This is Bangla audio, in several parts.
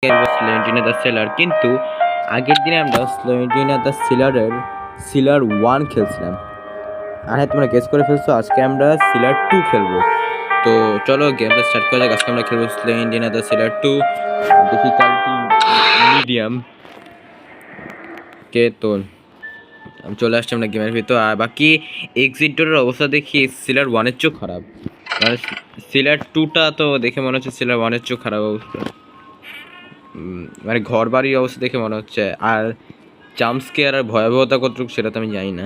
স্লেন্টিনা দ্য সেলার, কিন্তু আগের দিনে আমরা স্লেন্টিনা দ্য সেলারের সিলার 1 খেলছিলাম। আর হ্যাঁ, তোমরা গেস করে ফেলছো, আজকে আমরা সিলার 2 খেলবো। তো চলো গেমটা স্টার্ট করা যাক। আজকে আমরা খেলবো স্লেন্টিনা দ্য সেলার 2, ডিফিকাল্টি মিডিয়াম। কে তো চলে আসছে আমরা গেমের ভিতর। আর বাকি এক্সিট ডোরের অবস্থা দেখি সিলার 1-এর চেয়েও খারাপ। মানে সিলার 2টা তো দেখে মনে হচ্ছে সিলার 1-এর চেয়েও খারাপ অবস্থা। মানে ঘর বাড়ির অবস্থা দেখে মনে হচ্ছে। আর জাম্পস্কেয়ার আর ভয়াবহতা কতটুকু সেটা তো আমি জানি না।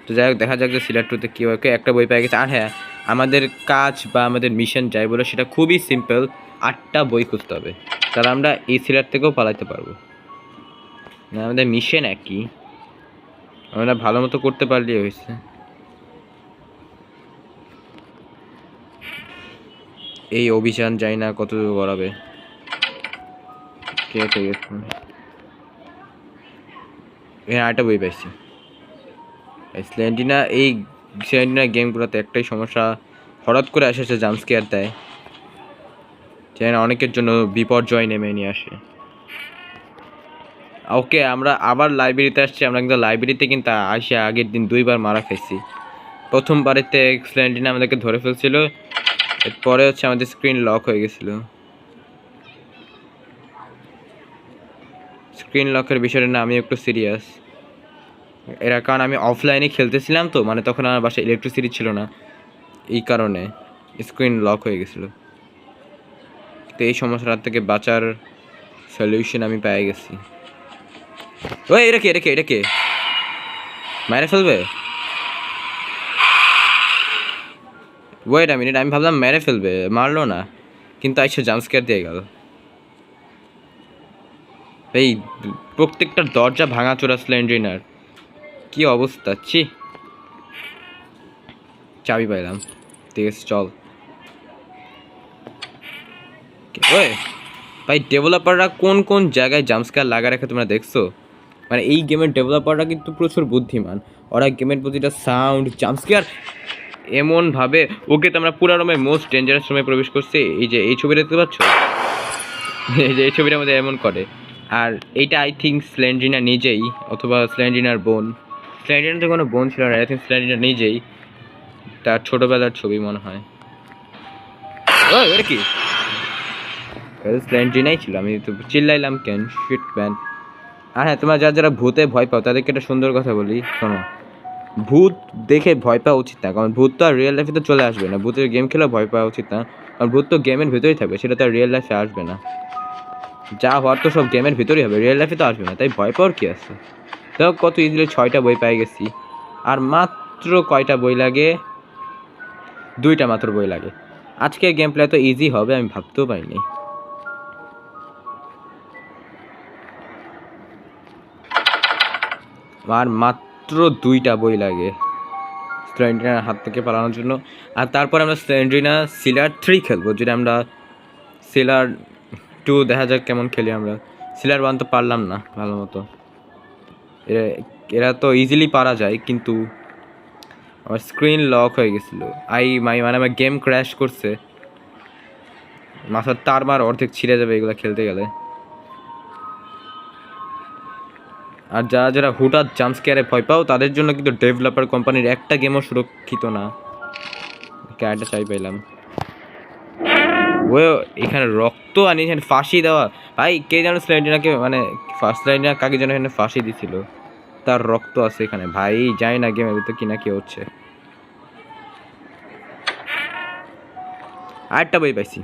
তো যাই হোক, দেখা যাক যে সিলার 2-তে কী হয়। একটা বই পেয়ে গেছে। আর হ্যাঁ, আমাদের কাজ বা আমাদের মিশন যাই বলে সেটা খুবই সিম্পল, 8টা বই খুঁজতে হবে। তাহলে আমরা এই সিলার থেকেও পালাতে পারবো। আমাদের মিশন একই, আমরা ভালো মতো করতে পারলেই হয়েছে। এই অভিযান যাই না কত দূর গড়াবে। কে ঠিক আছে, হ্যাঁ আরেকটা বই পাইছি। স্লেন্টিনা গেমগুলোতে একটাই সমস্যা, হঠাৎ করে আসে সে জাম্পস্কেয়ার দেয়, যেন অনেকের জন্য বিপর্যয় নেমে নিয়ে আসে। ওকে, আমরা আবার লাইব্রেরিতে আসছি। আমরা কিন্তু লাইব্রেরিতে কিন্তু আসে আগের দিন 2বার মারা খাইছি। প্রথমবারেতে স্লেন্টিনা আমাদেরকে ধরে ফেলছিল, এরপরে হচ্ছে আমাদের স্ক্রিন লক হয়ে গেছিলো। স্ক্রিন লকের বিষয়টা না আমি একটু সিরিয়াস। এরা কারণ আমি অফলাইনে খেলতেছিলাম, তো মানে তখন আমার বাসায় ইলেকট্রিসিটি ছিল না, এই কারণে স্ক্রিন লক হয়ে গেছিলো। তো এই সমস্যাটার থেকে বাঁচার সলিউশন আমি পেয়ে গেছি। ওই এটা কে মেরে ফেলবে? ওয়েট আ মিনিট, আমি ভাবলাম মেরে ফেলবে, মারলো না, কিন্তু আইসা জাম্পস্কেয়ার দিয়ে গেল। এই প্রত্যেকটা দরজা ভাঙাচোরা স্লেন্ড্রিনার, কি অবস্থা! ছি, চাবি পাইলাম, ঠিক আছে চল। ওই ভাই, ডেভেলপাররা কোন কোন জায়গায় জাম্পস্কেয়ার লাগা রেখে তোমরা দেখছো? মানে এই গেমের ডেভেলপাররা কিন্তু প্রচুর বুদ্ধিমান। ওরা গেমের প্রতিটা সাউন্ড জাম্পস্কেয়ার এমনভাবে, ওকে তো আমরা পুরো রুমের মোস্ট ডেঞ্জারাস রুমে প্রবেশ করছি। এই যে এই ছবি দেখতে পাচ্ছ, এই যে এই ছবিটার মধ্যে এমন করে। আর এইটা আই থিঙ্ক স্লেন্ড্রিনা নিজেই, অথবা স্লেন্ড্রিনার বোন। স্লেন্ড্রিনার তো কোনো বোন ছিল না, আই থিঙ্ক স্লেন্ড্রিনা নিজেই, তার ছোটোবেলার ছবি মনে হয়। ওই ওটা কি? স্লেন্ড্রিনাই ছিল, আমি তো চিল্লাইলাম কেন, শিট ম্যান। আর হ্যাঁ, তোমরা যারা ভূতে ভয় পাও তাদেরকে একটা সুন্দর কথা বলি, শোনো। ভূত দেখে ভয় পাওয়া উচিত না, কারণ ভূত তো আর রিয়েল লাইফে তো চলে আসবে না। ভূতের গেম খেলে ভয় পাওয়া উচিত না, কারণ ভূত তো গেমের ভেতরেই থাকবে, সেটা তো আর রিয়েল লাইফে আসবে না। যা হওয়ার তো সব গেমের ভিতরেই হবে, রিয়েল লাইফে তো আসবে না, তাই ভয় পাওয়ার কী আছে। তো কত ইজিলি 6টা বই পেয়ে গেছি। আর মাত্র কয়টা বই লাগে? 2টা মাত্র বই লাগে। আজকে গেম প্লে তো ইজি হবে আমি ভাবতেও পারিনি। আর মাত্র 2টা বই লাগে স্লেন্ড্রিনার হাত থেকে পালানোর জন্য। আর তারপর আমরা স্লেন্ড্রিনা সিলার 3 খেলবো, যেটা আমরা সিলার 2 দেখা যাক কেমন খেলি আমরা। সিলার 1 তো পারলাম না ভালো মতো। এরা তো ইজিলি পারা যায়, কিন্তু আমার স্ক্রিন লক হয়ে গেছিলো। মানে আমার গেম ক্র্যাশ করছে, মাথার তার মার অর্ধেক ছিঁড়ে যাবে এগুলো খেলতে গেলে। আর যারা হুঠাৎ জাম্পস্কেয়ারে ভয় পাও তাদের জন্য কিন্তু ডেভেলপার কোম্পানির একটা গেমও সুরক্ষিত না। ক্যারেক্টার চাই পাইলাম। ও এখানে রক্ত, আর এখানে ফাঁসি দেওয়া। ভাই কে যেন স্লেন্ড্রিনাকে, মানে ফার্স্ট স্লেন্ড্রিনা কাকে যেন এখানে ফাঁসি দিছিল, তার রক্ত আছে এখানে। ভাই যাই না গেমের ভিতরে কি না কি হচ্ছে। আরেকটা বই পাইছি।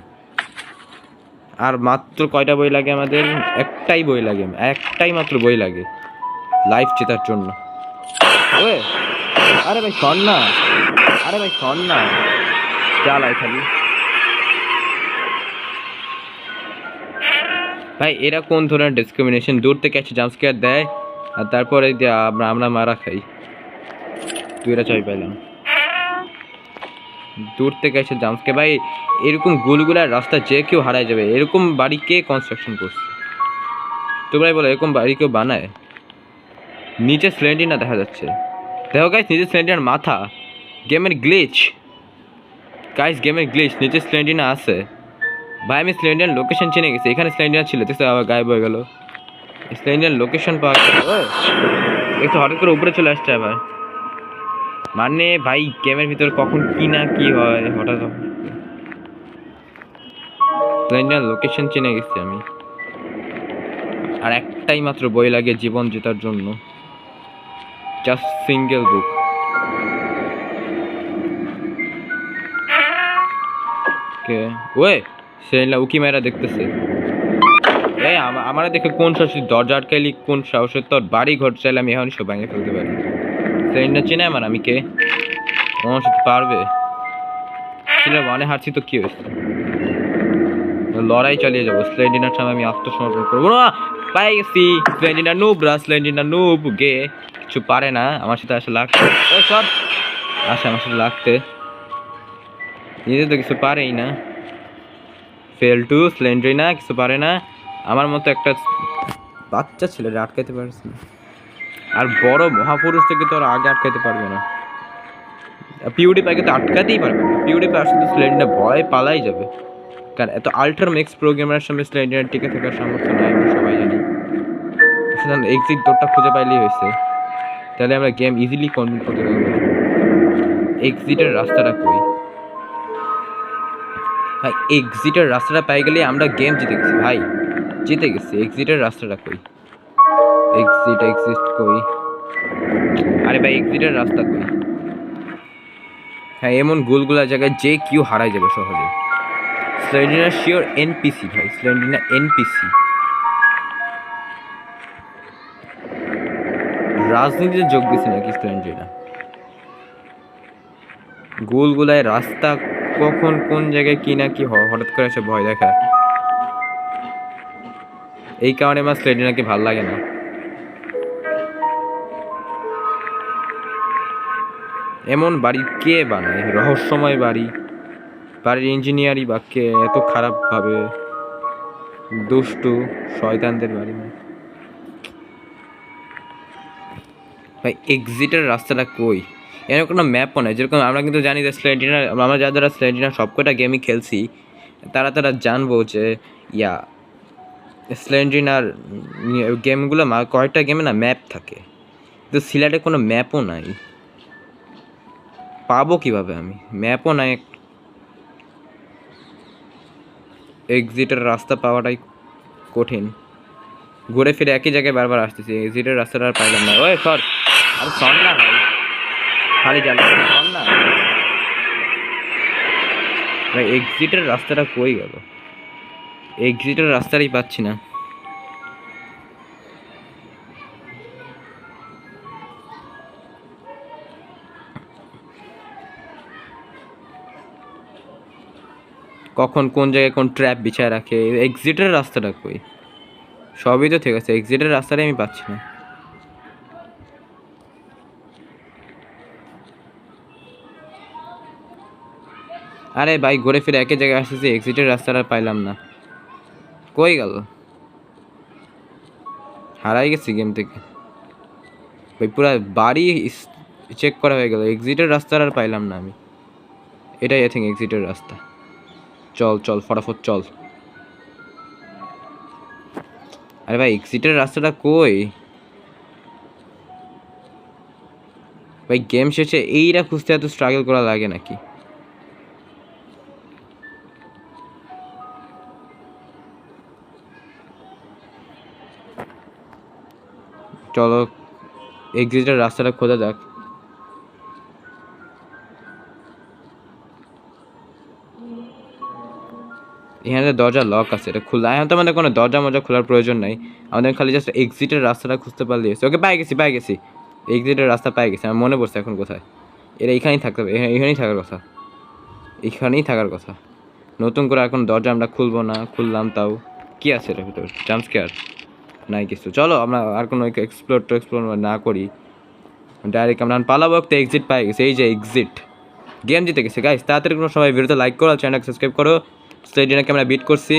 আর মাত্র কয়টা বই লাগে আমাদের? একটাই বই লাগে, একটাই মাত্র বই লাগে লাইফ জেতার জন্য। ওয়ে আরে ভাই শোন না, আরে ভাই শোন না, চালাই খালি। ভাই এরা কোন ধরনের ডিসক্রিমিনেশন! দূর থেকে একটা জাম্পস্কেয়ার দেয় আর তারপরে আমরা মারা খাই। 2টা চাই পাইলাম। দূর থেকে এসে জাম্পস্কেয়ার! ভাই এরকম গুলগুলার রাস্তা যে কেউ হারায় যাবে। এরকম বাড়ি কে কনস্ট্রাকশন করছে তোমরাই বলো? এরকম বাড়ি কেউ বানায়? নিচে স্লেন্ড্রিনা দেখা যাচ্ছে, দেখো গাইস, নিচে স্লেন্ড্রিনার মাথা। গেমের গ্লিচ গাইস, গেমের গ্লিচ, নিচে স্লেন্ড্রিনা আছে। ভাই আমি স্লেন্ডিয়ার লোকেশন চিনে গেছি, এখানে স্লেন্ডিয়ার ছিল, দেখছো আবার গায়েব হয়ে গেল। স্লেন্ডিয়ার লোকেশন পাওয়া গেল, একটু হঠাৎ করে উপরে চলে আসছে আবার। মানে ভাই গেমের ভিতর কখন কি না কি হয় হঠাৎ। স্লেন্ডিয়ার লোকেশন চিনে গেছি আমি। আর একটাই মাত্র বই লাগে জীবন জেতার জন্য, জাস্ট সিঙ্গেল বুক। কে ওয়ে সেটা উকি মেরা দেখতেছে। এই আমার দেখে কোন সাহসী দরজা আটকাইলি, কোন সাহসে তোর বাড়ি ঘর চাইলে আমি এখন সব ভেঙে ফেলতে পারি। ট্রেনটা চেনে আমার, আমি কে? আমার সাথে পারবে? সেটা মানে হারছি তো কি হয়েছে, লড়াই চালিয়ে যাবো। স্লেন্ডিনার সামনে আমি আত্মসমর্পণ করবো না। পাই গেছি স্লেন্ডিনা নুব, স্লেন্ডিনা নুব গে কিছু পারে না আমার সাথে আসলে লাগতে। ও সব আসে আমার সাথে লাগতে, নিজে তো কিছু পারেই না। ফেল টু স্লেন্ড্রিনা কিছু পারে না, আমার মতো একটা বাচ্চা ছেলেরা আটকাইতে পারছে না। আর বড় মহাপুরুষ থেকে তো আর আগে আটকাইতে পারবে না। পিউডিপাইকে তো আটকাতেই পারবে না, পিউডিপাই আসলে স্লেন্ডার ভয় পালাই যাবে, কারণ এত আল্ট্রা ম্যাক্স প্রোগ্রামের সামনে স্লেন্ডার টিকে থাকার সামর্থ্য নাই, আমরা সবাই জানি। সুতরাং এক্সিট ডোরটা খুঁজে পাইলেই হয়েছে, তাহলে আমরা গেম ইজিলি কমপ্লিট করতে পারবো। এক্সিটের রাস্তাটা কই ভাই? এক্সিটের রাস্তাটা পাই গেলে আমরা গেম জিতে গেছি ভাই, জিতে গেছি। এক্সিটের রাস্তাটা কই? এক্সিট কই? আরে ভাই এক্সিটের রাস্তা কই? হ্যাঁ এমন গোলগুলা জায়গায় যে কেউ হারাই যাবে সহজে। স্লেন্ডিনা শিওর এনপিসি ভাই, স্লেন্ডিনা এনপিসি। রাজনীতিতে যোগ দিছে নাকি স্লেন্ডিনা? গোলগুলায় রাস্তা কখন কোন জায়গায় কি না কি হঠাৎ করে এসে ভয় দেখায়, এই কারণে আমার স্লেন্ডিনাকে ভাল লাগে না। এমন বাড়ি কে বানায়? রহস্যময় বাড়ি, বাড়ির ইঞ্জিনিয়ারই বা কে এত খারাপ ভাবে? দুষ্টু শয়তানদের বাড়ি ভাই। এক্সিটের রাস্তাটা কই? এর কোনো ম্যাপও নাই। যেরকম আমরা কিন্তু জানি যে স্লেন্ডিনা, আমরা যারা স্লেন্ডিনা সবকটা গেমই খেলছি, তারা জানবো যে ইয়া স্লেন্ডিনার গেমগুলো কয়েকটা গেমে না ম্যাপ থাকে, কিন্তু সিলেটে কোনো ম্যাপও নাই। পাবো কিভাবে আমি? ম্যাপও নাই। এক্সিটের রাস্তা পাওয়াটাই কঠিন, ঘুরে ফিরে একই জায়গায় বারবার আসতেছি। এক্সিটের রাস্তাটা আর পাইলাম না। ওই সর, আর সর না ভাই, খালি যাবে সর না ভাই। এক্সিটের রাস্তাটা কই গেল? এক্সিটের রাস্তাটাই পাচ্ছি না। কখন কোন জায়গায় কোন ট্র্যাপ বিছায় রাখে? এক্সিটের রাস্তাটা কই? সবই তো ঠিক আছে, এক্সিটের রাস্তাটাই আমি পাচ্ছি না। আরে ভাই ঘুরে ফিরে একই জায়গায় আসতেছি, এক্সিটের রাস্তাটা পাইলাম না, কই গেল? হারাই গেছি গেম থেকে ভাই, পুরো বাড়ি চেক করা হয়ে গেল, এক্সিটের রাস্তাটা আর পাইলাম না আমি। এটাই আই থিঙ্ক এক্সিটের রাস্তা। চল চল ফটাফট চল। আরে ভাই এক্সিটের রাস্তাটা কই ভাই? গেম শেষে এইটা খুঁজতে এত স্ট্রাগল করা লাগে নাকি? চলো এক্সিটের রাস্তাটা খোঁজা যাক। এখানে দরজা লক আছে, এটা খোলা। এখন তো আমাদের কোনো দরজা মজা খোলার প্রয়োজন নাই, আমাদের খালি জাস্ট এক্সিটের রাস্তাটা খুঁজতে পারলে। ওকে পাই গেছি এক্সিটের রাস্তা পাই গেছি। আমার মনে পড়ছে এখন কোথায়। এরা এখানেই থাকতে হবে, এখানেই থাকার কথা, এখানেই থাকার কথা। নতুন করে এখন দরজা আমরা খুলবো না, খুললাম তাও কি আছে এটার ভিতর? জাম্পস্কেয়ার নাই কিছু। চলো আমরা আর কোনো এক্সপ্লোর না করি, ডাইরেক্ট আমরা পালাবো। একটা এক্সিট পাই গেছি, এই যে এক্সিট। গেম জিতে গেছে গাইস। তাড়াতাড়ি কোনো সময় ভিডিওতে লাইক করো, চ্যানেলকে সাবস্ক্রাইব করো। স্লেন্ডিনাকে আমরা বিট করছি।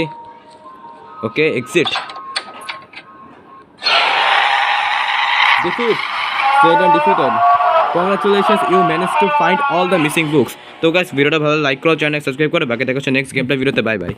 ওকে exit defeat, Sledden defeated. Congratulations, you managed to find all the missing books. তো গাইস ভিডিওটা ভালো লাইক করো, চ্যানেল সাবস্ক্রাইব করো। বাকি দেখা হচ্ছে নেক্সট গেমটা ভিডিওতে। Bye bye.